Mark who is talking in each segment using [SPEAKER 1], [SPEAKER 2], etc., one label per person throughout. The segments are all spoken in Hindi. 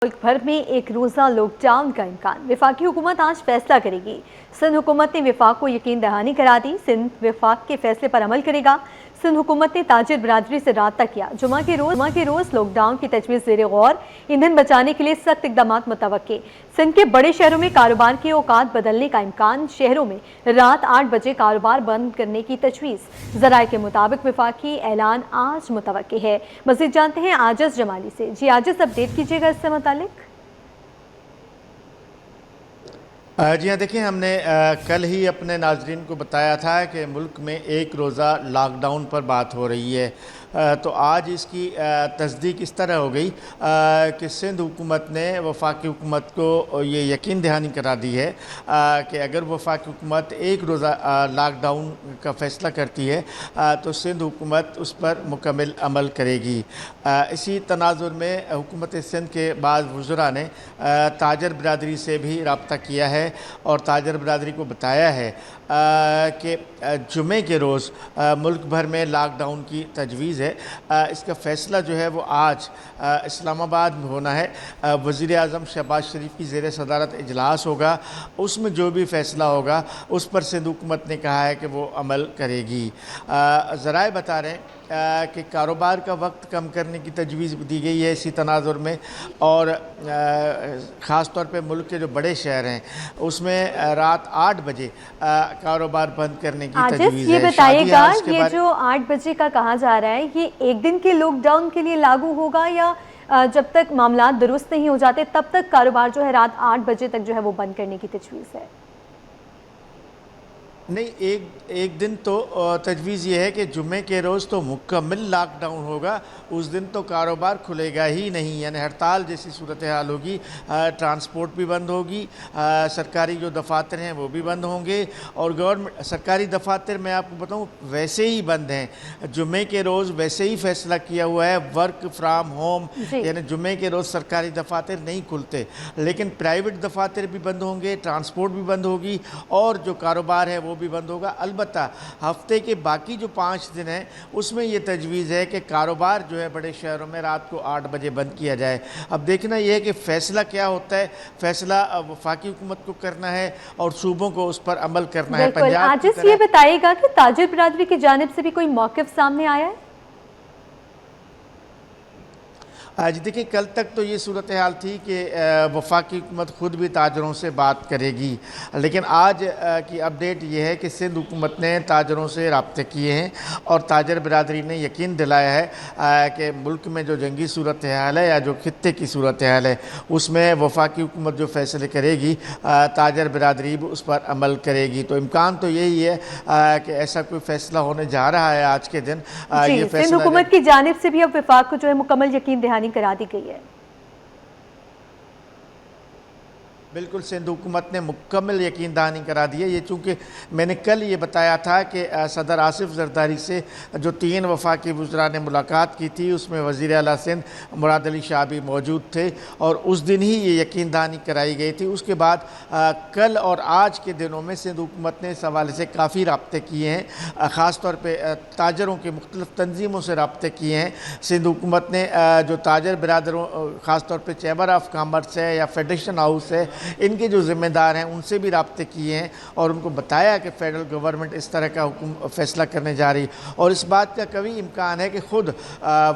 [SPEAKER 1] मुल्क भर में एक रोज़ा लॉकडाउन का इम्कान। वफाकी हुकूमत आज फैसला करेगी। सिंध हुकूमत ने वफाक को यकीन दहानी करा दी। सिंध वफाक के फैसले पर अमल करेगा। सिंध हुकूमत ने ताजिर बरादरी से राब्ता किया। जुमा के रोज़ लॉकडाउन की तजवीज़ ज़ेर गौर। ईंधन बचाने के लिए सख्त इक़दाम मुतवक्के। सिंध के बड़े शहरों में कारोबार के औकात बदलने का इम्कान। शहरों में रात 8 बजे कारोबार बंद करने की तजवीज़। ज़राए के मुताबिक वफाकी ऐलान आज मुतवक्के है। मज़ीद जानते हैं आजिज़ जमाली से। जी आजिज़, अपडेट कीजिएगा इससे मुतालिक।
[SPEAKER 2] जी हाँ, देखिए हमने कल ही अपने नाजरीन को बताया था कि मुल्क में एक रोज़ा लॉकडाउन पर बात हो रही है। तो आज इसकी तस्दीक इस तरह हो गई कि सिंध हुकूमत ने वफाकी हुकूमत को ये यकीन दहानी करा दी है कि अगर वफाकी हुकूमत एक रोज़ा लॉकडाउन का फ़ैसला करती है तो सिंध हुकूमत उस पर मुकम्मल अमल करेगी। इसी तनाजुर में हुकूमत सिंध के बाद वज़रा ने ताजर बरादरी से भी रब्ता किया है और ताजर बरादरी को बताया है कि जुमे के रोज़ मुल्क भर में लॉकडाउन की तजवीज़ है। इसका फ़ैसला जो है वो आज इस्लामाबाद में होना है। वज़ीर आज़म शहबाज शरीफ की ज़ेर सदारत इजलास होगा। उसमें जो भी फ़ैसला होगा उस पर सिंध हुकूमत ने कहा है कि वो अमल करेगी। ज़राए बता रहे हैं कि कारोबार का वक्त कम करने की तजवीज़ दी गई है इसी तनाजुर में, और ख़ास तौर पे मुल्क के जो बड़े शहर हैं उसमें रात 8 बजे कारोबार बंद करने की तजवीज़ है।
[SPEAKER 1] ये बताइएगा, ये जो 8 बजे का कहा जा रहा है ये एक दिन के लॉकडाउन के लिए लागू होगा या जब तक मामला दुरुस्त नहीं हो जाते तब तक कारोबार जो है रात 8 बजे तक जो है वो बंद करने की तजवीज़ है?
[SPEAKER 2] नहीं, एक दिन तो तजवीज़ ये है कि जुम्मे के रोज़ तो मुकम्मल लॉकडाउन होगा। उस दिन तो कारोबार खुलेगा ही नहीं, यानी हड़ताल जैसी सूरत हाल होगी। ट्रांसपोर्ट भी बंद होगी, सरकारी जो दफातर हैं वो भी बंद होंगे, और गवर्नमेंट सरकारी दफातर मैं आपको बताऊं वैसे ही बंद हैं। जुम्मे के रोज़ वैसे ही फ़ैसला किया हुआ है वर्क फ्राम होम, यानी जुम्मे के रोज़ सरकारी दफातर नहीं खुलते, लेकिन प्राइवेट दफातर भी बंद होंगे, ट्रांसपोर्ट भी बंद होगी और जो कारोबार है वो भी बंद होगा। अलबत्ता हफ्ते के बाकी जो 5 दिन हैं उसमें ये तजवीज़ है कि कारोबार जो है बड़े शहरों में रात को 8 बजे बंद किया जाए। अब देखना यह है कि फ़ैसला क्या होता है। फ़ैसला वफाकी हुकूमत को करना है और सूबों को उस पर अमल करना है। पंजाब
[SPEAKER 1] आजिज़, ये बताइएगा कि ताजिर बरादरी की जानिब से भी कोई मौक़िफ़ सामने आया है?
[SPEAKER 2] आज देखिए, कल तक तो ये सूरत हाल थी कि वफाकी हुकूमत ख़ुद भी ताजरों से बात करेगी, लेकिन आज की अपडेट ये है कि सिंध हुकूमत ने ताजरों से रब्ते किए हैं और ताजर बरादरी ने यकीन दिलाया है कि मुल्क में जो जंगी सूरत हाल है या जो खित्ते की सूरत हाल है उसमें वफाकी हुकूमत जो फ़ैसले करेगी ताजर बरादरी भी उस पर अमल करेगी। तो इम्कान तो यही है कि ऐसा कोई फ़ैसला होने जा रहा है आज के दिन।
[SPEAKER 1] ये सिंध हुकूमत की जानिब से भी अब वफाक को जो है मुकम्मल यकीन दहानी करा दी गई है।
[SPEAKER 2] बिल्कुल, सिंध हुकूमत ने मुकम्मल यकीन दहानी करा दी है। ये चूँकि मैंने कल ये बताया था कि सदर आसिफ जरदारी से जो 3 वफाकी वज़रा ने मुलाकात की थी उसमें वज़ीर आला सिंध मुराद अली शाह भी मौजूद थे और उस दिन ही ये यकीन दहानी कराई गई थी। उसके बाद कल और आज के दिनों में सिंध हुकूमत ने इस हवाले से काफ़ी रब्ते किए हैं, ख़ास तौर पर ताजरों के मुख्तलिफ़ तंजीमों से रब्ते किए हैं। सिंध हुकूमत ने जो ताजर बरादरों ख़ास तौर पर चैम्बर ऑफ कॉमर्स है या फेडरेशन हाउस है, इनके जो ज़िम्मेदार हैं उनसे भी रब्ते किए हैं और उनको बताया कि फ़ेडरल गवर्नमेंट इस तरह का फ़ैसला करने जा रही, और इस बात का कभी इम्कान है कि ख़ुद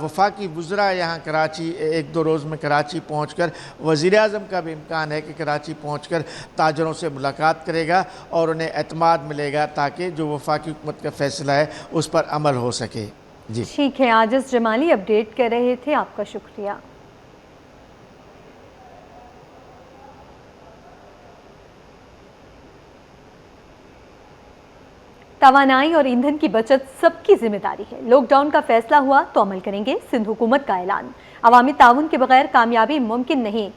[SPEAKER 2] वफाकी वज़रा यहाँ कराची 1-2 रोज़ में कराची पहुँचकर वज़ीर आज़म का भी इम्कान है कि कराची पहुँचकर ताजरों से मुलाकात करेगा और उन्हें एतमाद मिलेगा ताकि जो वफाकी हुकूमत का फ़ैसला है उस पर अमल हो सके। जी
[SPEAKER 1] ठीक है, आजिज़ जमाली अपडेट कर रहे थे, आपका शुक्रिया। तवानाई और ईंधन की बचत सबकी जिम्मेदारी है। लॉकडाउन का फैसला हुआ तो अमल करेंगे। सिंध हुकूमत का ऐलान, अवामी ताउन के बगैर कामयाबी मुमकिन नहीं।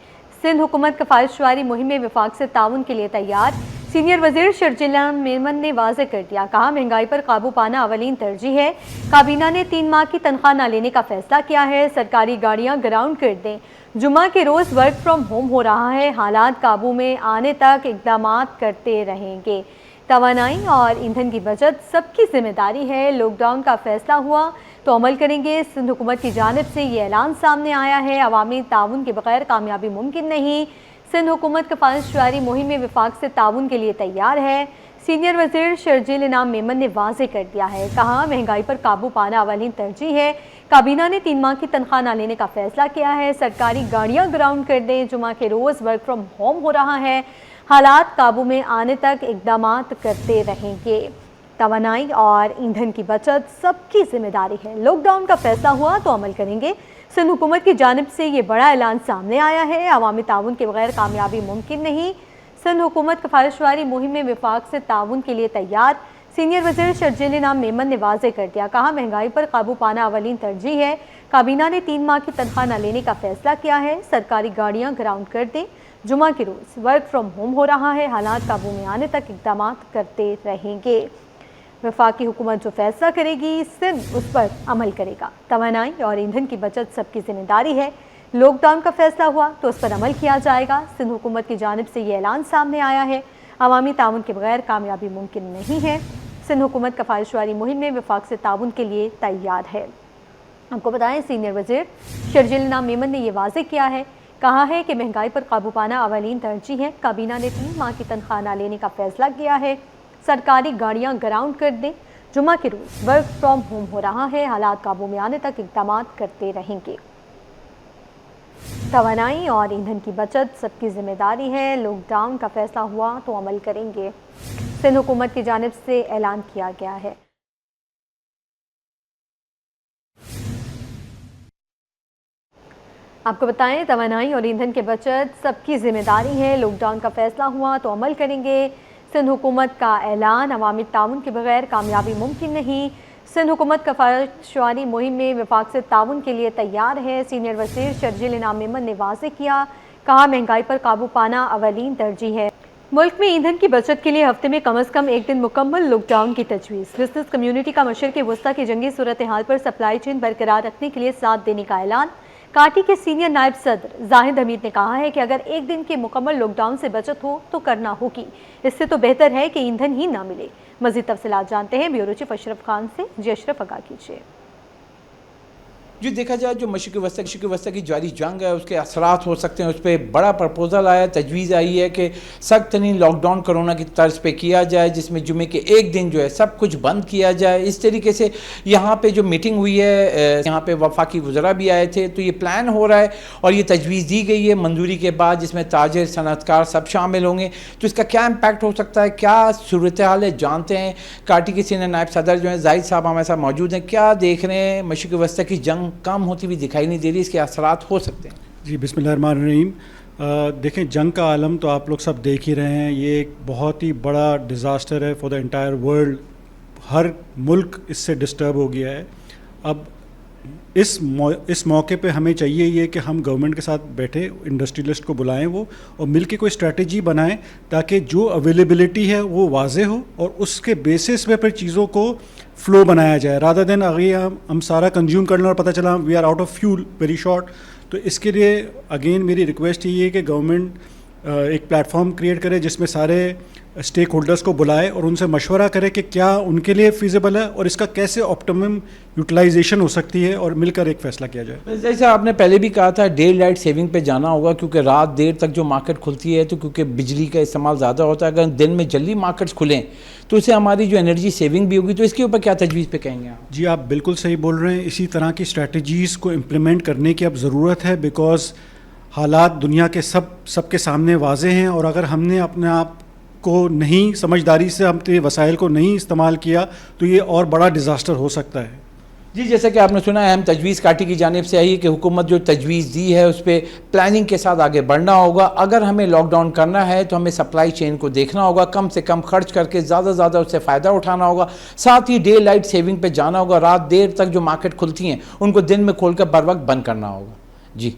[SPEAKER 1] सिंध हुकूमत कफ़ायतशुमारी मुहिम में वफाक से ताउन के लिए तैयार। सीनियर वज़ीर शर्जिला मेमन ने वाज़ेह कर दिया, कहा महंगाई पर काबू पाना अवलीन तरजीह है। काबीना ने 3 माह की तनख्वाह न लेने का फैसला किया है। सरकारी गाड़ियाँ ग्राउंड कर दें। जुमा के रोज़ वर्क फ्राम होम हो रहा है। हालात काबू में आने तक इक़दाम करते रहेंगे। तवानाई और ईंधन की बचत सबकी जिम्मेदारी है। लॉकडाउन का फैसला हुआ तो अमल करेंगे। सिंध हुकूमत की जानिब से ये ऐलान सामने आया है, अवामी ताउन के बगैर कामयाबी मुमकिन नहीं। सिंध हुकूमत कफायत शुआरी मुहिम में विफाक से ताउन के लिए तैयार है। सीनियर वज़ीर शर्जील इनाम मेमन ने वाज़े कर दिया है, कहा महंगाई पर काबू पाना अवलीन तरजीह है। काबीना ने 3 माह की तनख्वाह न लेने का फैसला किया है। सरकारी गाड़ियां ग्राउंड कर दें, जुमा के रोज़ वर्क फ्रॉम होम हो रहा है। हालात काबू में आने तक इकदाम करते रहेंगे। तवानाई और ईंधन की बचत सबकी जिम्मेदारी है। लॉकडाउन का फैसला हुआ तो अमल करेंगे। सिंध हुकूमत की जानिब से ये बड़ा ऐलान सामने आया है, अवामी ताउन के बगैर कामयाबी मुमकिन नहीं। सिंध हुकूमत कफायत शुआरी मुहिम में विफाक से ताउन के लिए तैयार। सीनियर वज़ीर शर्जील इनाम मेमन ने वाज़े कर दिया, कहा महंगाई पर काबू पाना अवलीन तरजीह है। काबीना ने 3 माह की तनख्वाह न लेने का फैसला किया है। सरकारी गाड़ियां ग्राउंड कर दें, जुमा के रोज़ वर्क फ्रॉम होम हो रहा है। हालात काबू में आने तक इकदाम करते रहेंगे। वफाकी हुकूमत जो फैसला करेगी, सिंध उस पर अमल करेगा। तवानाई और ईंधन की बचत सबकी जिम्मेदारी है। लॉकडाउन का फैसला हुआ तो उस पर अमल किया जाएगा। सिंध हुकूमत की जानिब से ये ऐलान सामने आया है, अवामी ताउन के बगैर कामयाबी मुमकिन नहीं है। सिंध हुकूमत कफायत शुआरी मुहिम में विफाक से ताउन के लिए तैयार है। आपको बताएं, सीनियर वज़ीर शर्जील इनाम मेमन ने यह वाज़े किया है, कहा है कि महंगाई पर काबू पाना अवलीन तरजीह है। काबीना ने 3 माह की तनख्वाह न लेने का फैसला किया है। सरकारी गाड़ियां ग्राउंड कर दें, जुमा के रोज़ वर्क फ्रॉम होम हो रहा है। हालात काबू में आने तक इकदाम करते रहेंगे। तवानाई और ईंधन की बचत सबकी जिम्मेदारी है। लॉकडाउन का फैसला हुआ तो अमल करेंगे। सिंध हुकूमत की जानिब से ऐलान किया गया है। आपको बताएं, तवानाई और ईंधन की बचत सबकी जिम्मेदारी है। लॉकडाउन का फैसला हुआ तो अमल करेंगे। सिंध हुकूमत का ऐलान, अवामी ताउन के बगैर कामयाबी मुमकिन नहीं। सिंध हुकूमत कफायत शुआरी मुहिम में विफाक से ताउन के लिए तैयार है। सीनियर वज़ीर शर्जील इनाम मेमन ने वाज़े किया, कहा महंगाई पर काबू पाना अवलीन तरजीह है। मुल्क में ईंधन की बचत के लिए हफ्ते में कम अज़ कम 1 दिन मुकम्मल लॉकडाउन की तजवीज़। बिजनेस कम्युनिटी का मशरिक़ वस्ता की जंगी सूरत हाल पर सप्लाई चेन बरकरार रखने के लिए साथ देने का ऐलान। काटी के सीनियर नायब सदर जाहिद हमीद ने कहा है कि अगर 1 दिन के मुकम्मल लॉकडाउन से बचत हो तो करना होगी, इससे तो बेहतर है कि ईंधन ही ना मिले। मज़ीद तफसीलात जानते हैं ब्यूरो चीफ अशरफ खान से। जी अशरफ, आगाह कीजिए।
[SPEAKER 3] जो देखा जाए, जो मशरिक़ वस्ता की जारी जंग है उसके असरात हो सकते हैं, उस पर बड़ा प्रपोजल आया, तजवीज़ आई है कि सख्त तरीन लॉकडाउन कोरोना की तर्ज पे किया जाए, जिसमें जुमे के 1 दिन जो है सब कुछ बंद किया जाए। इस तरीके से यहाँ पे जो मीटिंग हुई है, यहाँ पे वफाकी वज़रा भी आए थे, तो ये प्लान हो रहा है और ये तजवीज़ दी गई है मंजूरी के बाद, जिसमें ताजिर, सनअतकार सब शामिल होंगे। तो इसका क्या इम्पैक्ट हो सकता है, क्या सूरत हाल है, जानते हैं। काटी के सीनियर नायब सदर जो हैं जाहिद साहब हमारे साथ मौजूद हैं। क्या देख रहे हैं, मशरिक़ वस्ता की जंग कम होती हुई दिखाई नहीं दे रही, इसके असरात हो सकते हैं?
[SPEAKER 4] जी बिस्मिल्लाहिर्रहमानिर्रहीम। देखें, जंग का आलम तो आप लोग सब देख ही रहे हैं। ये एक बहुत ही बड़ा डिज़ास्टर है फॉर द एंटायर वर्ल्ड। हर मुल्क इससे डिस्टर्ब हो गया है। अब इस मौके पे हमें चाहिए ये कि हम गवर्नमेंट के साथ बैठे, इंडस्ट्रियलिस्ट को बुलाएं वो, और मिलके कोई स्ट्रेटजी बनाएं ताकि जो अवेलेबिलिटी है वो वाजे हो और उसके बेसिस पे फिर चीज़ों को फ़्लो बनाया जाए, रादर देन अगर हम सारा कंज्यूम कर लें और पता चला we are out of fuel very short. तो इसके लिए अगेन मेरी रिक्वेस्ट ये है कि गवर्नमेंट एक प्लेटफॉर्म क्रिएट करे जिसमें सारे स्टेक होल्डर्स को बुलाए और उनसे मशवरा करे कि क्या उनके लिए फिजिबल है और इसका कैसे ऑप्टिमम यूटिलाइजेशन हो सकती है, और मिलकर एक फ़ैसला किया जाए।
[SPEAKER 3] जैसे आपने पहले भी कहा था, डे लाइट सेविंग पे जाना होगा, क्योंकि रात देर तक जो मार्केट खुलती है तो क्योंकि बिजली का इस्तेमाल ज़्यादा होता है। अगर दिन में जल्दी मार्केट्स खुलें तो इससे हमारी जो एनर्जी सेविंग भी होगी। तो इसके ऊपर क्या तजवीज़ पे कहेंगे आप?
[SPEAKER 4] जी आप बिल्कुल सही बोल रहे हैं। इसी तरह की स्ट्रैटेजीज़ को इम्प्लीमेंट करने की अब ज़रूरत है, बिकॉज़ हालात दुनिया के सबके सामने वाजे हैं, और अगर हमने अपने आप को नहीं, समझदारी से अपने वसाइल को नहीं इस्तेमाल किया तो ये और बड़ा डिज़ास्टर हो सकता है।
[SPEAKER 3] जी, जैसा कि आपने सुना है, अहम तजवीज़ काटी की जानिब से आई है कि हुकूमत जो तजवीज़ दी है उस पर प्लानिंग के साथ आगे बढ़ना होगा। अगर हमें लॉकडाउन करना है तो हमें सप्लाई चेन को देखना होगा, कम से कम खर्च करके ज़्यादा से ज़्यादा उससे फ़ायदा उठाना होगा। साथ ही डे लाइट सेविंग पे जाना होगा, रात देर तक जो मार्केट खुलती हैं उनको दिन में खोल कर बर वक्त बंद करना होगा। जी,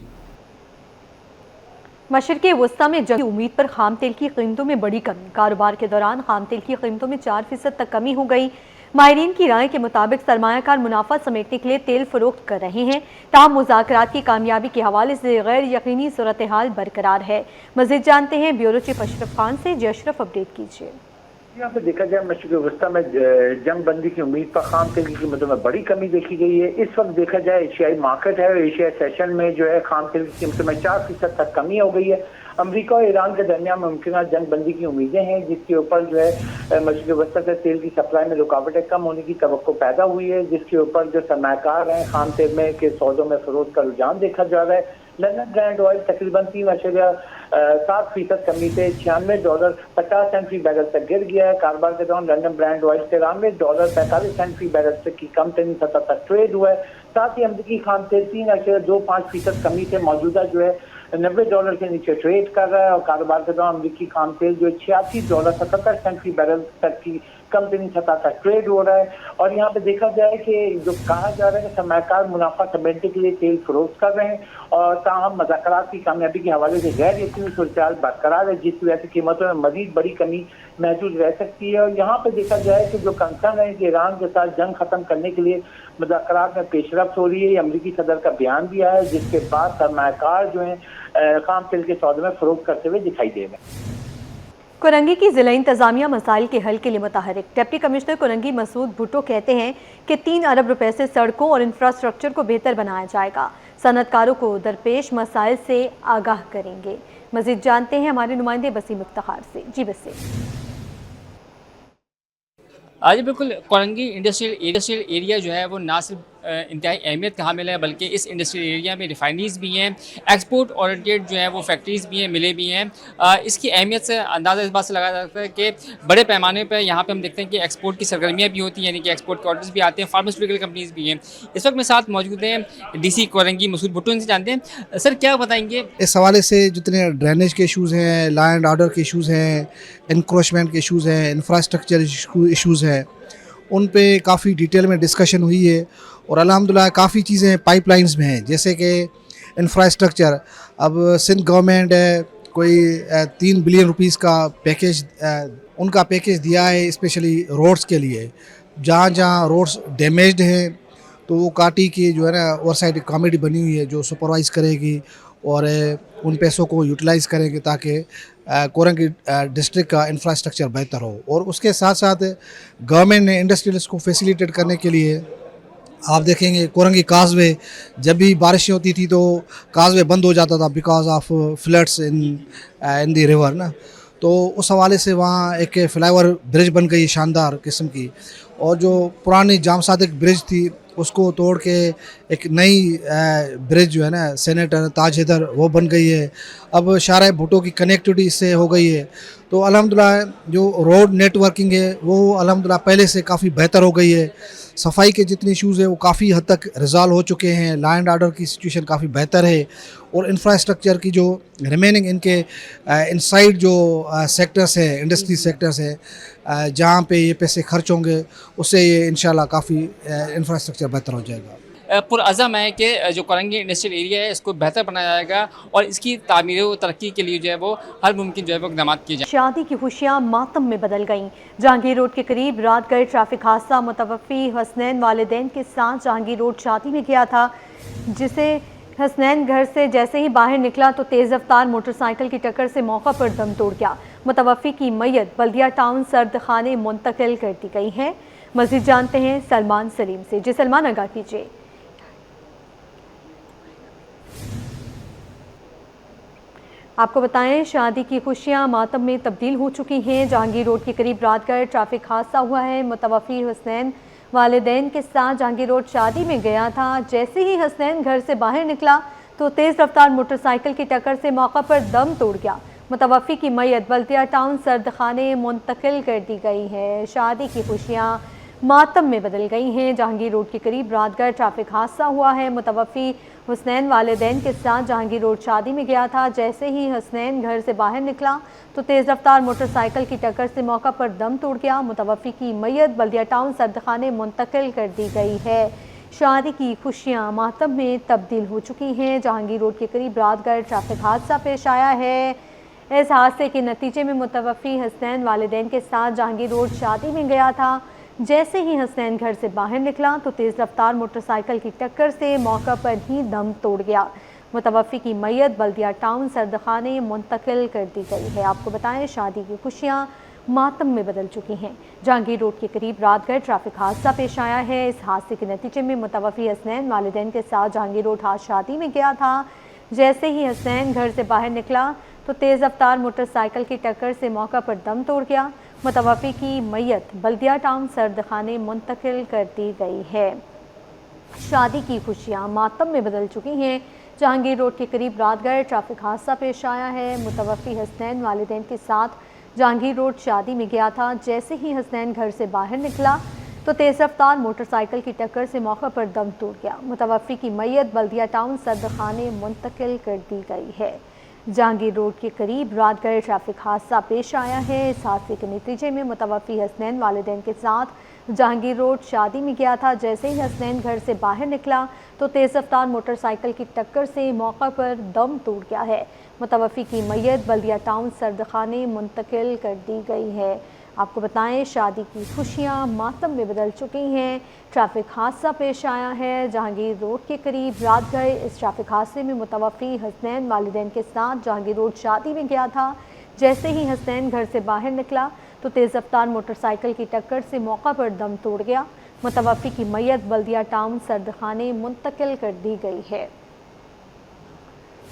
[SPEAKER 1] मशरिक़ वस्ता में जंग की उम्मीद पर खाम तेल की कीमतों में बड़ी कमी। कारोबार के दौरान खाम तेल की कीमतों में 4% तक कमी हो गई। माहिरीन की राय के मुताबिक सरमायाकार मुनाफा समेटने के लिए तेल फरोख्त कर रहे हैं, ताहम मुज़ाकरात की कामयाबी के हवाले से गैर यकीनी सूरत हाल बरकरार है। मज़ीद जानते हैं ब्यूरो चीफ अशरफ खान से। जी अशरफ, अपडेट कीजिए।
[SPEAKER 5] यहाँ पे देखा जाए मशरक़ी वस्ता में जंग बंदी की उम्मीद पर खाम तेल की कीमतों में बड़ी कमी देखी गई है। इस वक्त देखा जाए एशियाई मार्केट है, एशियाई सेशन में जो है खाम तेल की कीमतों में 4% तक कमी हो गई है। अमेरिका और ईरान के दरमियान मुमकिन जंग बंदी की उम्मीदें हैं, जिसके ऊपर जो है मशरक़ी वस्ता से तेल की सप्लाई में रुकावटें कम होने की तवक्को पैदा हुई है, जिसके ऊपर जो सरमाकार हैं खाम तेल में के सौदों में फरोख्त का रुझान देखा जा रहा है। लंदन ब्रांड ऑयल तकरीबन 3.7% कमी से $96.50 फी बैरल तक गिर गया है। कारोबार के दौरान लंदन ब्रांड ऑयल $93.45 फी बैरल तक की कम तरीन सतह तक ट्रेड हुआ है। साथ ही अमरीकी खाम तेल 3.25% कमी से मौजूदा जो है $90 के नीचे ट्रेड कर रहा है और कारोबार के दौरान अमरीकी खाम तेल जो $86.77 फी बैरल तक की कम तरीन सतह तक ट्रेड हो रहा है। और यहाँ पे देखा जाए कि जो कहा जा रहा है कि सरमाकार मुनाफा समेटने के लिए तेल फरोख्त कर रहे हैं और ताहम मुज़ाकरात की कामयाबी के हवाले से गैर यकीनी सूरत बरकरार है, जिसकी वजह से कीमतों में मजीद बड़ी कमी महसूस रह सकती है। और यहाँ पे देखा जाए कि जो कंसर्न है कि ईरान के साथ जंग खत्म करने के लिए मुज़ाकरात में पेशरफ्त हो रही है, अमरीकी सदर का बयान भी आया है, जिसके बाद सरमाकार जो है खाम तेल के सौदे में फरोख्त करते हुए दिखाई दे रहे हैं।
[SPEAKER 1] कोरंगी की जिला इंतजामिया मसाइल के हल के लिए मुतहरिक। डिप्टी कमिश्नर कोरंगी मसूद भुट्टो कहते हैं कि 3 अरब रुपए से सड़कों और इंफ्रास्ट्रक्चर को बेहतर बनाया जाएगा। सनतकारों को दरपेश मसाइल से आगाह करेंगे। मजीद जानते हैं हमारे नुमाइंदे बसीम इफ्तिखार से। जी बसीम।
[SPEAKER 6] आज बिल्कुल कोरंगी इंडस्ट्रियल एरिया जो है वो ना सिर्फ इंतहाई अहमियत का हामिल है, बल्कि इस इंडस्ट्रियल एरिया में रिफाइनरीज भी हैं, एक्सपोर्ट ओरिएंटेड जो है वो फैक्ट्रीज़ भी हैं, मिलें भी हैं। इसकी अहमियत से अंदाज़ा इस बात से लगाया जा सकता है कि बड़े पैमाने पर यहाँ पे हम देखते हैं कि एक्सपोर्ट की सरगर्मियाँ भी होती हैं, यानी कि एक्सपोर्ट के ऑर्डर्स भी आते हैं, फार्मास्यूटिकल कंपनीज़ भी हैं। इस वक्त मेरे साथ मौजूद हैं DC कोरंगी मसूद भुट्टो, इनसे जानते हैं सर क्या बताएंगे
[SPEAKER 7] इस हवाले से जितने ड्रेनेज के इशूज़ हैं, लॉ एंड ऑर्डर के इशूज़ हैं, इंक्रोचमेंट के इशूज़ हैं, इंफ्रास्ट्रक्चर इशूज़ हैं, उन पे काफ़ी डिटेल में डिस्कशन हुई है और अल्हम्दुलिल्लाह काफ़ी चीज़ें पाइपलाइंस में हैं। जैसे कि इंफ्रास्ट्रक्चर, अब सिंध गवर्नमेंट कोई 3 बिलियन रुपीस का पैकेज उनका पैकेज दिया है स्पेशली रोड्स के लिए। जहाँ जहाँ रोड्स डैमेज्ड हैं तो वो काटी की जो है ना ओवरसाइट कमेटी बनी हुई है जो सुपरवाइज करेगी और उन पैसों को यूटिलाइज़ करेंगे ताकि कोरंगी डिस्ट्रिक्ट का इंफ्रास्ट्रक्चर बेहतर हो। और उसके साथ साथ गवर्नमेंट ने इंडस्ट्रियलिस्ट को फैसिलिटेट करने के लिए आप देखेंगे कोरंगी काजवे जब भी बारिशें होती थी तो काजवे बंद हो जाता था because of floods in the river ना, तो उस हवाले से वहाँ एक फ्लाईओवर ब्रिज बन गई शानदार किस्म की। और जो पुरानी जाम सादिक ब्रिज थी उसको तोड़ के एक नई ब्रिज जो है ना सेनेटर ताज हैदर वो बन गई है। अब शाहराह भुट्टो की कनेक्टिविटी इससे हो गई है। तो अल्हम्दुलिल्लाह जो रोड नेटवर्किंग है वो अल्हम्दुलिल्लाह पहले से काफ़ी बेहतर हो गई है। सफाई के जितने इशूज़ है वो काफ़ी हद तक रिजॉल्व हो चुके हैं। लॉ एंड ऑर्डर की सिचुएशन काफ़ी बेहतर है और इंफ्रास्ट्रक्चर की जो रिमेनिंग इनके इनसाइड जो सेक्टर्स हैं, इंडस्ट्री सेक्टर्स हैं, जहाँ पे ये पैसे खर्च होंगे उससे ये इंशाल्लाह काफ़ी इंफ्रास्ट्रक्चर बेहतर हो जाएगा।
[SPEAKER 6] पुरअज़म है कि जो कोरंगी इंडस्ट्रियल एरिया है इसको बेहतर बनाया जाएगा और इसकी तामीर व तरक्की के लिए जो है वो हर मुमकिन जो है वो इक़दाम किए जाए।
[SPEAKER 1] शादी की खुशियाँ मातम में बदल गईं। जहांगीर रोड के करीब रात गए ट्रैफिक हादसा। मुतवफ़ी हसनैन वालिदैन के साथ जहांगीर रोड शादी में गया था, जिसे हसनैन घर से जैसे ही बाहर निकला तो तेज़ रफ्तार मोटरसाइकिल की टक्कर से मौका पर दम तोड़ गया। मुतवफ़ी की मैयत बल्दिया टाउन सर्द खाने मुंतकिल कर दी गई है। मज़ीद जानते हैं सलमान सलीम से। जी सलमान, आगाह कीजिए। आपको बताएं शादी की खुशियां मातम में तब्दील हो चुकी हैं। जहांगीर रोड के करीब रात गए ट्रैफिक हादसा हुआ है। मुतवफ़ी हसनैन वालिदैन के साथ जहांगीर रोड शादी में गया था। जैसे ही हसनैन घर से बाहर निकला तो तेज़ रफ्तार मोटरसाइकिल की टक्कर से मौका पर दम तोड़ गया। मुतवफ़ी की मैयत बल्दिया टाउन सर्द खाने मुंतकिल कर दी गई है। शादी की खुशियाँ मातम में बदल गई हैं। जहांगीर रोड के करीब रात गए ट्रैफिक हादसा हुआ है। मुतवफ़ी हसनैन वालिदैन के साथ जहांगीर रोड शादी में गया था। जैसे ही हसनैन घर से बाहर निकला तो तेज़ रफ्तार मोटरसाइकिल की टक्कर से मौका पर दम तोड़ गया। मुतवफ़ी की मैयत बल्दिया टाउन सर्दखाने मुंतकिल कर दी गई है। शादी की खुशियाँ मातम में तब्दील हो चुकी हैं। जहांगीर रोड के करीब रात गए ट्रैफिक हादसा पेश आया है। इस हादसे के नतीजे में मुतवफ़ी हसनैन वालिदैन के साथ जहांगीर रोड शादी में गया था। जैसे ही हसनैन घर से बाहर निकला तो तेज़ रफ्तार मोटरसाइकिल की टक्कर से मौका पर ही दम तोड़ गया। मुतवफ़ी की मैयत बल्दिया टाउन सर्दखाने मुंतकिल कर दी गई है। आपको बताएं शादी की खुशियाँ मातम में बदल चुकी हैं। जहांगीर रोड के करीब रात गए ट्रैफिक हादसा पेश आया है। इस हादसे के नतीजे में मुतवफ़ी हसनैन वालिदैन के साथ जहांगीर रोड हाथ शादी में गया था। जैसे ही हसनैन घर से बाहर निकला तो तेज़ रफ्तार मोटरसाइकिल की टक्कर से मौका पर दम तोड़ गया। मुतवफ़ी की मैयत बल्दिया टाउन सर्दखाने मुंतकिल कर दी गई है। शादी की खुशियाँ मातम में बदल चुकी हैं। जहांगीर रोड के करीब रात गए ट्रैफिक हादसा पेश आया है। मुतवफ़ी हसनैन वालिदैन के साथ जहांगीर रोड शादी में गया था। जैसे ही हसनैन घर से बाहर निकला तो तेज़ रफ्तार मोटरसाइकिल की टक्कर से मौका पर दम तोड़ गया। मुतवफ़ी की मैयत बल्दिया टाउन सर्दखाने मुंतकिल कर दी गई है। जहांगीर रोड के करीब रात गए ट्रैफिक हादसा पेश आया है। इस हादसे के नतीजे में मुतवफ़ी हसनैन वालिदैन के साथ जहांगीर रोड शादी में गया था। जैसे ही हसनैन घर से बाहर निकला तो तेज़ रफ्तार मोटरसाइकिल की टक्कर से मौका पर दम तोड़ गया है। मुतवफ़ी की मैयत बल्दिया टाउन सर्दखाने मुंतकिल कर दी गई है। आपको बताएं, शादी की खुशियां मातम में बदल चुकी हैं। ट्रैफिक हादसा पेश आया है जहांगीर रोड के करीब रात गए। इस ट्रैफिक हादसे में मुतवफ़ी हसनैन वालिदैन के साथ जहांगीर रोड शादी में गया था। जैसे ही हसनैन घर से बाहर निकला तो तेज़ रफ्तार मोटरसाइकिल की टक्कर से मौका पर दम तोड़ गया। मुतवफ़ी की मैयत बल्दिया टाउन सर्दखाने मुंतकिल कर दी गई है।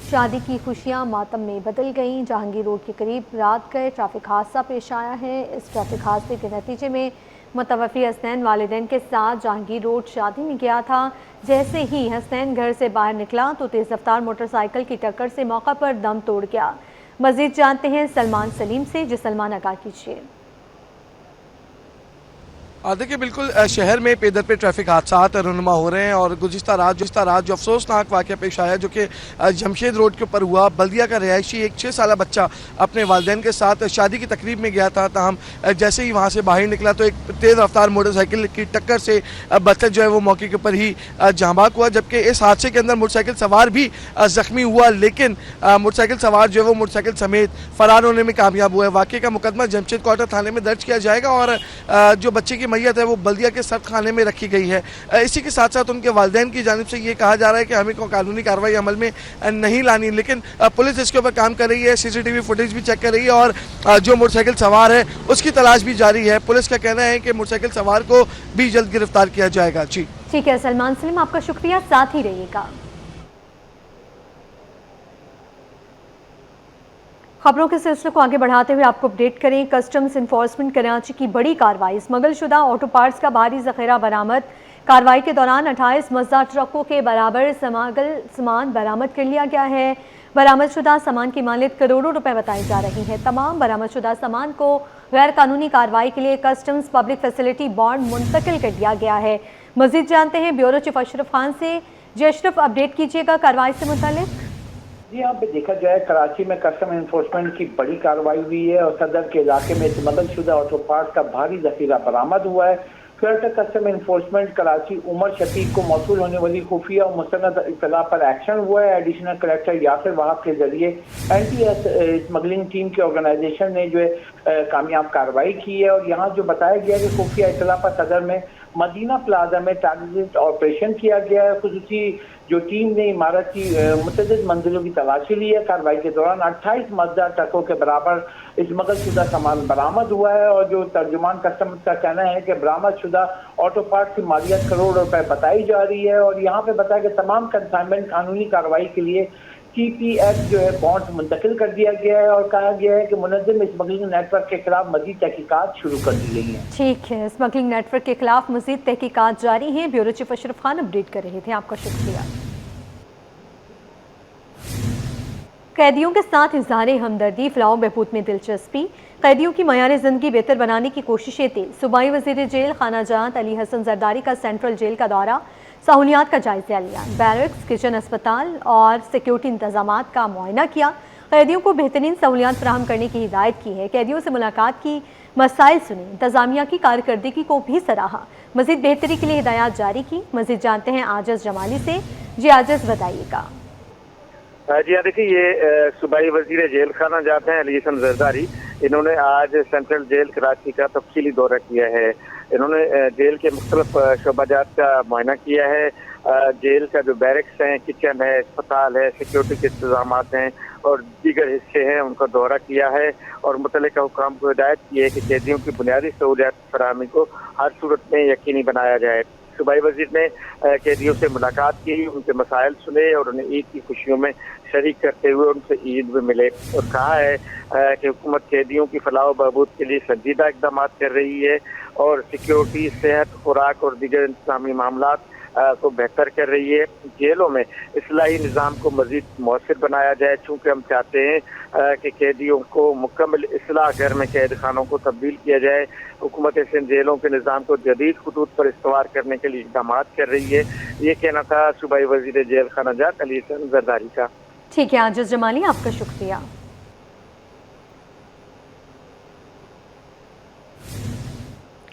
[SPEAKER 1] शादी की खुशियां मातम में बदल गईं। जहांगीर रोड के करीब रात गए ट्रैफिक हादसा पेश आया है। इस ट्रैफिक हादसे के नतीजे में मुतवफ़ी हसनैन वालिदैन के साथ जहांगीर रोड शादी में गया था। जैसे ही हसनैन घर से बाहर निकला तो तेज़ रफ्तार मोटरसाइकिल की टक्कर से मौका पर दम तोड़ गया। मज़ीद जानते हैं सलमान सलीम से। जी सलमान, आगाह कीजिए।
[SPEAKER 8] देखिए, बिल्कुल शहर में पे दर पे ट्रैफिक हादसा रुनुमा हो रहे हैं और गुज़िश्ता रात जो अफसोसनाक वाक़या पेश आया जो कि जमशेद रोड के ऊपर हुआ। बल्दिया का रिहायशी एक 6 साला बच्चा अपने वालिदैन के साथ शादी की तकरीब में गया था। ताहम जैसे ही वहाँ से बाहर निकला तो एक तेज़ रफ्तार मोटरसाइकिल की टक्कर से बच्चा जो है वो मौके के ऊपर ही जाँ बाक हुआ। जबकि इस हादसे के अंदर मोटरसाइकिल सवार भी ज़ख्मी हुआ, लेकिन मोटरसाइकिल सवार जो है वो मोटरसाइकिल समेत फ़रार होने में कामयाब हुआ है। वाक़े का मुकदमा जमशेद क्वार्टर थाने में दर्ज किया जाएगा और जो बच्चे की मैयत है वो बल्दिया के सर्द खाने में रखी गई है। इसी के साथ साथ उनके वालिदैन की जानिब से ये कहा जा रहा है कि हमें कानूनी कार्रवाई अमल में नहीं लानी, लेकिन पुलिस इसके ऊपर काम कर रही है, CCTV फुटेज भी चेक कर रही है और जो मोटरसाइकिल सवार है उसकी तलाश भी जारी है। पुलिस का कहना है कि मोटरसाइकिल सवार को भी जल्द गिरफ्तार किया जाएगा। जी
[SPEAKER 1] ठीक है सलमान सलीम, आपका शुक्रिया, साथ ही रहिएगा। खबरों के सिलसिले को आगे बढ़ाते हुए आपको अपडेट करें। कस्टम्स इन्फोर्समेंट कराची की बड़ी कार्रवाई, स्मगलशुदा ऑटो पार्ट्स का भारी जखीरा बरामद। कार्रवाई के दौरान 28 मजदा ट्रकों के बराबर सामान बरामद कर लिया गया है। बरामदशुदा सामान की मालियत करोड़ों रुपए बताई जा रही है। तमाम बरामदशुदा सामान को गैर कानूनी कार्रवाई के लिए कस्टम्स पब्लिक फैसिलिटी बॉन्ड मुंतकिल कर दिया गया है। मजीद जानते हैं ब्यूरो चीफ अशरफ खान से। जी अशरफ, अपडेट कीजिएगा कार्रवाई से मुतालिक।
[SPEAKER 5] जी, यहाँ पे देखा जाए कराची में कस्टम इन्फोर्समेंट की बड़ी कार्रवाई हुई है और सदर के इलाके में स्मगलशुदा ऑटो पार्ट्स का भारी जखीरा बरामद हुआ है। Clerk custom enforcement Karachi Umar Shafiq को मौसूल होने वाली खुफिया और मुस्तनद इत्तला पर एक्शन हुआ है। एडिशनल कलेक्टर यासिर वहाब के जरिए एंटी स्मगलिंग टीम के ऑर्गेनाइजेशन ने जो है कामयाब कार्रवाई की है और यहाँ जो बताया गया कि खुफिया इत्तला पर सदर में मदीना प्लाजा में टारगेटेड ऑपरेशन किया गया है। खुसूसी जो टीम ने इमारत की मुतअद्दिद मंजिलों की तलाशी ली है। कार्रवाई के दौरान 28 मजदा ट्रकों के बराबर स्मगलशुदा सामान बरामद हुआ है और जो तर्जुमान कस्टमर्स का कहना है कि बरामदशुदा ऑटो पार्ट्स की मालियत करोड़ रुपए बताई जा रही है और यहाँ पे बताया कि तमाम कंसाइनमेंट कानूनी कार्रवाई के लिए TPF जो है बॉन्ड मुंतकिल कर दिया गया है और कहा गया है कि मुनज़्ज़म स्मगलिंग नेटवर्क के खिलाफ मजीद तहकीकात शुरू कर दी गई हैं।
[SPEAKER 1] ठीक है, स्मगलिंग नेटवर्क के खिलाफ मजीद तहकीकात जारी हैं। Bureau chief Ashraf Khan update कर रहे थे, आपका शुक्रिया। कैदियों के साथ इज़हार हमदर्दी, फलाह बहबूद में दिलचस्पी, कैदियों की मयार ज़िंदगी बेहतर बनाने की कोशिशें तेज। सूबाई वज़ीर जेल खाना जहां अली हसन जरदारी का सेंट्रल जेल का दौरा, सहूलियात का जायज़ा लिया, बैरक्स, किचन, अस्पताल और सिक्योरिटी इंतजामात का मुआयना किया। कैदियों को बेहतरीन सहूलियात फराहम करने की हिदायत की है। कैदियों से मुलाकात की, मसाइल सुनी, इंतजामिया की कारकर्दगी को भी सराहा, मज़ीद बेहतरी के लिए हिदायत जारी की। मज़ीद जानते हैं आजिज़ जमाली से। जी आजिज़, बताइएगा।
[SPEAKER 9] जी हाँ, देखिए ये सूबाई वजीर जेल खाना जाते हैं अली हसन जरदारी, इन्होंने आज सेंट्रल जेल कराची का तफसीली दौरा किया है। इन्होंने जेल के मुख्तलिफ शोबाजात का मुआयना किया है। जेल का जो बैरक्स हैं, किचन है, अस्पताल है, सिक्योरिटी के इंतजाम हैं और दीगर हिस्से हैं उनका दौरा किया है और मुतल्लिका हुकाम को हिदायत की है कि कैदियों की बुनियादी सहूलियात फराहमी को हर सूरत में यकीनी बनाया जाए। सूबाई वजीर ने कैदियों से मुलाकात की, उनके मसाइल सुने और उन्हें ईद की खुशियों में शरीक करते हुए उनसे ईद में मिले और कहा है कि हुकूमत कैदियों की फलाह व बहबूद के लिए संजीदा इक़दाम कर रही है और सिक्योरिटी, सेहत, खुराक और दीगर इंतज़ामी मामलात को बेहतर कर रही है। जेलों में इस्लाही निज़ाम को मज़ीद मौसर बनाया जाए, चूँकि हम चाहते हैं कि कैदियों को मुकम्मल इस्लाह घर में कैद खानों को तब्दील किया जाए। हुकूमत सिंध जेलों के निज़ाम को जदीद खतूत पर इस्तवार करने के लिए इक़दाम कर रही है। ये कहना था सूबाई वज़ीर जेल खाना जात अली हसन जरदारी का।
[SPEAKER 1] ठीक है आजिज़ जमाली, आपका शुक्रिया।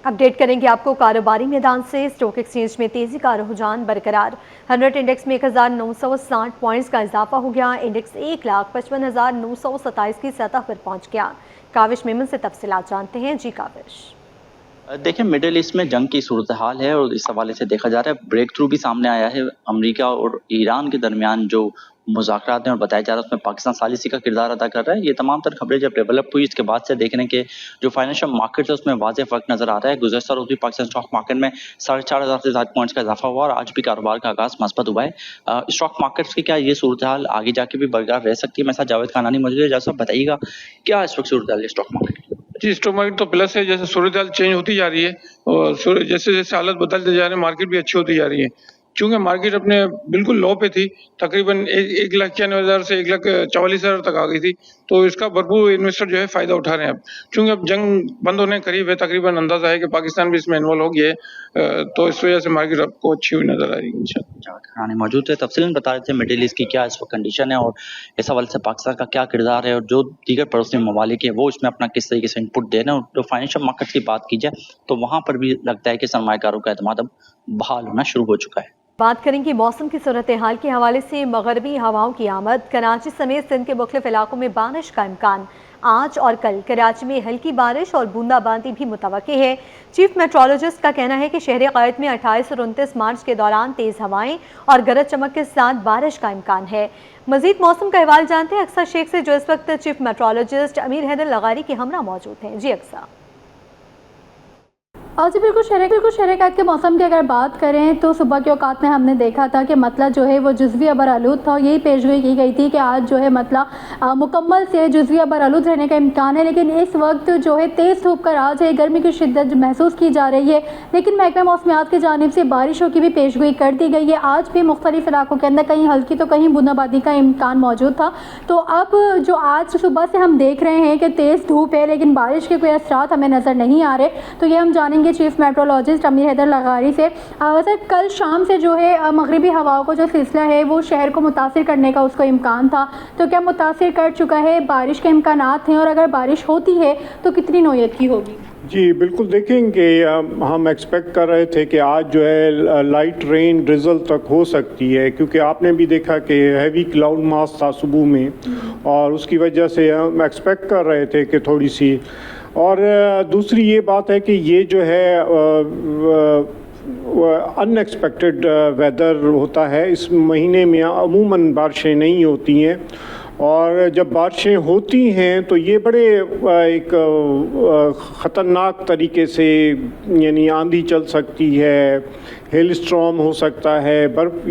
[SPEAKER 1] अपडेट करेंगे आपको कारोबारी मैदान से। स्टॉक एक्सचेंज में तेजी का रुझान बरकरार। 100 इंडेक्स में 1960 पॉइंट्स का इजाफा हो गया। इंडेक्स 1,55,927 की सतह पर पहुंच गया। काविश मेमन से तफसीलात जानते हैं। जी काविश।
[SPEAKER 10] देखिए, मिडिल ईस्ट में जंग की सूरत हाल है और इस हवाले से देखा जा रहा है ब्रेक थ्रू भी सामने आया है। अमेरिका और ईरान के दरमियान जो मुज़ाकरात हैं और बताया जा रहा है उसमें पाकिस्तान सालिसी का किरदार अदा कर रहा है। ये तमाम तर खबरें जब डेवलप हुई इसके बाद से देखने के जो फाइनेंशियल मार्केट है उसमें वाज़ेह फ़र्क नजर आ रहा है। गुज़श्ता रोज़ भी पाकिस्तान स्टॉक मार्केट में 4,500 से ज़्यादा पॉइंट्स का इजाफा हुआ और आज भी कारोबार का आगाज़ मस्बत हुआ है। स्टॉक मार्केट्स की क्या ये सूरत हाल आगे जाके भी बरकरार रह सकती है? मेरे साथ जावेद खानानी मौजूद है। जैसा बताइएगा क्या इस वक्त सूरत हाल है स्टॉक मार्केट की?
[SPEAKER 11] जी, स्टॉक मार्केट तो प्लस है। जैसे सूरत हाल चेंज होती जा रही है और जैसे जैसे हालत बदलते जा रहे हैं मार्केट भी अच्छी होती जा रही है। चूंकि मार्केट अपने बिल्कुल लो पे थी, तकरीबन 1,91,000 से 1,44,000 तक आ गई थी, तो इसका भरपूर इन्वेस्टर जो है फायदा उठा रहे हैं। अब चूंकि अब जंग बंद होने करीब है, तकरीबन अंदाजा है कि पाकिस्तान भी इसमें इन्वॉल्व हो गया है, तो इस वजह से मार्केट आपको अच्छी हुई नजर आ रही है।
[SPEAKER 10] इंशाल्लाह मौजूद है। तफसीलन बता रहे थे मिडिल ईस्ट की क्या इस वक्त कंडीशन है और इस हवाले से पाकिस्तान का क्या किरदार है और जो दीगर पड़ोसी ममालिक है वो इसमें अपना किस तरीके से इनपुट दे रहे हैं। और जो फाइनेंशियल मार्केट की बात की जाए तो वहाँ पर भी लगता है कि सरमायाकारों का एतमाद अब बहाल होना शुरू हो चुका है।
[SPEAKER 1] बात करेंगे मौसम की सूरत हाल के हवाले से। मगरबी हवाओं की आमद। कराची समेत सिंध के मुख्तलिफ इलाकों में बारिश का इम्कान। आज और कल कराची में हल्की बारिश और बूंदाबांदी भी मुतवक्की है। चीफ मेट्रोलॉजिस्ट का कहना है कि शहर क़ायद में 28 और 29 मार्च के दौरान तेज़ हवाएं और गरज चमक के साथ बारिश का इम्कान है। मजीद मौसम का अहवाल जानते हैं अक्सा शेख से, जो इस वक्त चीफ मेट्रोलॉजिस्ट अमीर हैदर लगारी के हमरा मौजूद हैं। जी अक्सा।
[SPEAKER 12] जी बिल्कुल शहर क़ायद के मौसम की अगर बात करें तो सुबह के औकात में हमने देखा था कि मतला जो है वो जुज़वी अबर आलूद था। यही पेशगोई की गई थी कि आज जो है मतला मुकम्मल से जुज़वी अबर आलूद रहने का इम्कान है, लेकिन इस वक्त जो है तेज़ धूप का राज है, गर्मी की शिद्दत महसूस की जा रही है। लेकिन महकमा मौसमियात की जानिब से बारिशों की भी पेशगोई कर दी गई है। आज भी मुख्तलिफ इलाकों के अंदर कहीं हल्की तो कहीं बूंदाबांदी का इम्कान मौजूद था। तो अब जो आज सुबह से हम देख रहे हैं कि तेज़ धूप है लेकिन बारिश के कोई असरात हमें नज़र नहीं आ रहे, तो ये हम जानेंगे चीफ मेट्रोलॉजिस्ट अमीर हैदर लगारी से। सर, कल शाम से जो है मगरिबी हवाओं को जो सिलसिला है वो शहर को मुतासिर करने का उसको इम्कान था, तो क्या मुतासिर कर चुका है? बारिश के इम्कानात हैं और अगर बारिश होती है तो कितनी नौयत की होगी?
[SPEAKER 13] जी बिल्कुल, देखेंगे हम एक्सपेक्ट कर रहे थे कि आज जो है लाइट रेन ड्रिजल तक हो सकती है, क्योंकि आपने भी देखा कि हैवी क्लाउड मास था सुबह में और उसकी वजह से हम एक्सपेक्ट कर रहे थे कि थोड़ी सी। और दूसरी ये बात है कि ये जो है अनएक्सपेक्टेड वेदर होता है। इस महीने में अमूमन बारिशें नहीं होती हैं और जब बारिशें होती हैं तो ये बड़े एक ख़तरनाक तरीके से, यानी आंधी चल सकती है, हेल स्टॉर्म हो सकता है, बर्फ़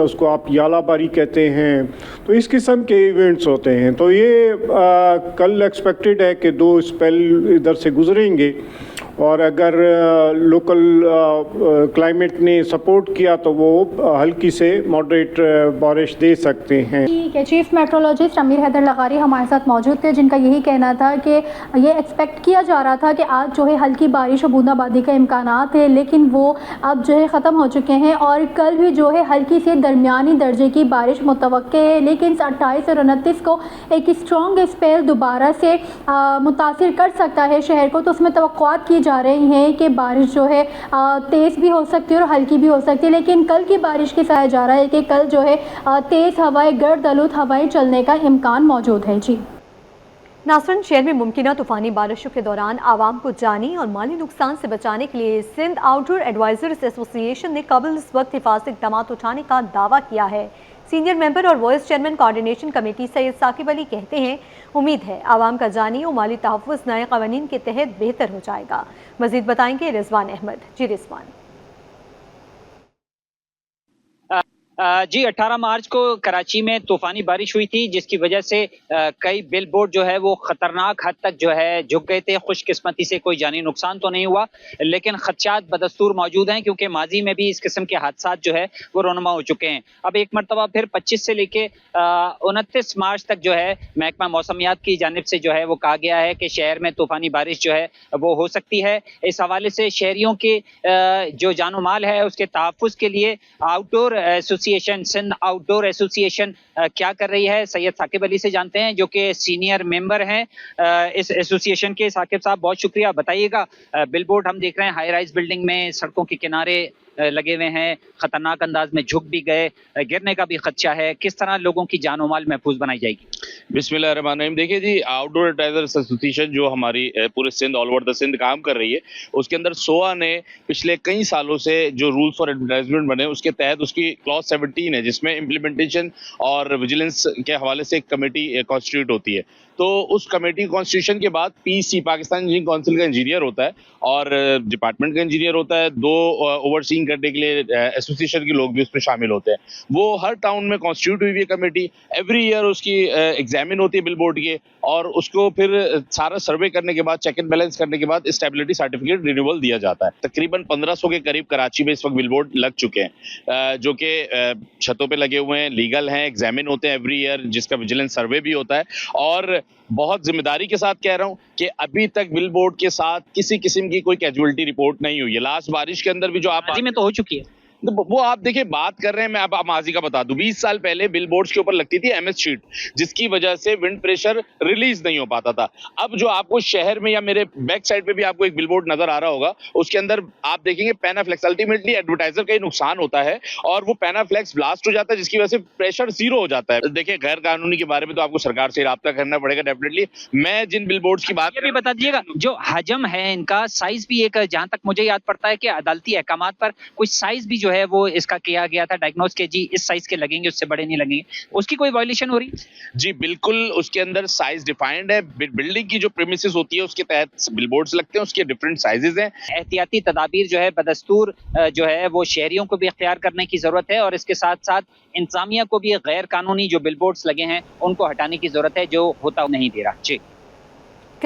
[SPEAKER 13] उसको आप यालाबारी कहते हैं, तो इस किस्म के इवेंट्स होते हैं। तो ये कल एक्सपेक्टेड है कि 2 स्पेल इधर से गुजरेंगे और अगर लोकल क्लाइमेट ने सपोर्ट किया तो वो हल्की से मॉडरेट बारिश दे सकते हैं।
[SPEAKER 12] ठीक है, चीफ मेट्रोलॉजिस्ट अमीर हैदर लगारी हमारे साथ मौजूद थे, जिनका यही कहना था कि ये एक्सपेक्ट किया जा रहा था कि आज जो है हल्की बारिश और बूंदाबांदी का इम्कानात है, लेकिन वो अब जो है ख़त्म हो चुके हैं और कल भी जो है हल्की से दरमियानी दर्जे की बारिश मुतवक्के है, लेकिन 28 और 29 को एक स्ट्रॉन्ग स्पेल दोबारा से मुतासिर कर सकता है शहर को। तो उसमें तवक्कुआत की जा रही हैं कि बारिश जो है तेज़ भी हो सकती है और हल्की भी हो सकती है, लेकिन कल की बारिश के साथ जा रहा है कि कल जो है तेज़ हवाएं, गर्द आलूद हवाएं चलने का इम्कान मौजूद है। जी
[SPEAKER 1] नाज़रीन, शहर में मुमकिन तूफ़ानी बारिशों के दौरान आवाम को जानी और माली नुकसान से बचाने के लिए सिंध आउटडोर एडवाइजर्स एसोसिएशन ने कबल इस वक्त हिफाजती इक़दाम उठाने का दावा किया है। सीनियर मेंबर और vice chairman coordination committee Syed Saqib Ali कहते हैं, उम्मीद है आवाम का जानी और माली तहफ़्फ़ुज़ नए क़वानीन के तहत बेहतर हो जाएगा। मज़ीद बताएंगे रिजवान अहमद। जी रिजवान।
[SPEAKER 14] जी 18 मार्च को कराची में तूफानी बारिश हुई थी, जिसकी वजह से कई बिल बोर्ड जो है वो खतरनाक हद तक जो है झुक गए थे। खुशकिस्मती से कोई जानी नुकसान तो नहीं हुआ, लेकिन खदशात बदस्तूर मौजूद हैं, क्योंकि माजी में भी इस किस्म के हादसात जो है वो रोनुमा हो चुके हैं। अब एक मरतबा फिर 25 से लेके 29 मार्च तक जो है महकमा मौसमियात की जानिब से जो है वो कहा गया है कि शहर में तूफानी बारिश जो है वो हो सकती है। इस हवाले से शहरियों के जो जानो माल है उसके तहफ़्फ़ुज़ के लिए outdoor association, Sindh outdoor association क्या कर रही है, सैयद साकिब अली से जानते हैं, जो कि सीनियर मेंबर हैं इस एसोसिएशन के। साकिब साहब, बहुत शुक्रिया। बताइएगा, बिलबोर्ड हम देख रहे हैं हाई राइज बिल्डिंग में, सड़कों के किनारे लगे हुए हैं, खतरनाक अंदाज में झुक भी गए, गिरने का भी खदशा है। किस तरह लोगों की जान और माल महफूज बनाई जाएगी?
[SPEAKER 15] बिस्मिल्लाहिर्रहमानिर्रहीम। देखिए जी, आउटडोर एडवर्टाइजर्स एसोसिएशन जो हमारी पूरे Sindh, all over the Sindh काम कर रही है, उसके अंदर सोआ ने पिछले कई सालों से जो रूल्स फॉर एडवर्टाइजमेंट बने उसके तहत उसकी क्लॉज 17 है, जिसमें इम्प्लीमेंटेशन और विजिलेंस के हवाले से एक कमेटी कॉन्स्टिट्यूट होती है। तो उस कमेटी कॉन्स्टिट्यूशन के बाद पीसी, पाकिस्तान इंजीनियरिंग काउंसिल का इंजीनियर होता है और डिपार्टमेंट का इंजीनियर होता है। 2 ओवरसीइंग करने के लिए एसोसिएशन के लोग भी उसमें शामिल होते हैं। वो हर टाउन में कॉन्स्टिट्यूट हुई है कमेटी। एवरी ईयर उसकी एग्जामिन होती है बिल बोर्ड के, और उसको फिर सारा सर्वे करने के बाद, चेक एंड बैलेंस करने के बाद स्टेबिलिटी सर्टिफिकेट रिन्यूअल दिया जाता है। तकरीबन 1500 के करीब कराची में इस वक्त बिल बोर्ड लग चुके हैं, जो कि छतों पे लगे हुए हैं, लीगल हैं, एग्जामिन होते हैं एवरी ईयर, जिसका विजिलेंस सर्वे भी होता है। और बहुत जिम्मेदारी के साथ कह रहा हूं कि अभी तक बिल बोर्ड के साथ किसी किस्म की कोई कैजुअलिटी रिपोर्ट नहीं हुई है। लास्ट बारिश के अंदर भी जो आप
[SPEAKER 14] में तो हो चुकी है,
[SPEAKER 15] वो आप देखिए बात कर रहे हैं, मैं अब माजी का बता दूं, 20 साल पहले बिल बोर्ड्स के ऊपर लगती थी एमएस शीट, जिसकी वजह से विंड प्रेशर रिलीज नहीं हो पाता था। अब जो आपको शहर में या मेरे बैक साइड पे भी आपको एक बिल बोर्ड नजर आ रहा होगा, उसके अंदर आप देखेंगे पैनाफ्लेक्स। अल्टीमेटली एडवर्टाइजर का ही नुकसान होता है और वो पैनाफ्लेक्स ब्लास्ट हो जाता है, जिसकी वजह से प्रेशर 0 हो जाता है। देखिए, गैर कानूनी के बारे में तो आपको सरकार से राब्ता करना पड़ेगा डेफिनेटली। मैं जिन बिल बोर्ड्स की बात
[SPEAKER 14] ये भी बता दीजिएगा, जो हजम है इनका, साइज भी एक, जहां तक मुझे याद पड़ता है कि अदालती अहकामात पर कुछ साइज भी जो है वो इसका किया गया था डायग्नोस के, जी इस साइज के लगेंगे, उससे बड़े नहीं लगेंगे, उसकी कोई वायलेशन हो रही?
[SPEAKER 15] जी बिल्कुल, उसके अंदर साइज डिफाइंड है। बिल्डिंग की जो प्रीमिसेस होती है उसके तहत बिलबोर्ड्स लगते हैं, उसके डिफरेंट साइजेस हैं।
[SPEAKER 14] एहतियाती तदाबीर जो है बदस्तूर जो है वो शहरियों को भी इख्तियार करने की जरूरत है, और इसके साथ साथ इंतजामिया को भी गैर कानूनी जो बिलबोर्ड्स लगे हैं उनको हटाने की जरूरत है, जो होता नहीं दे रहा। जी।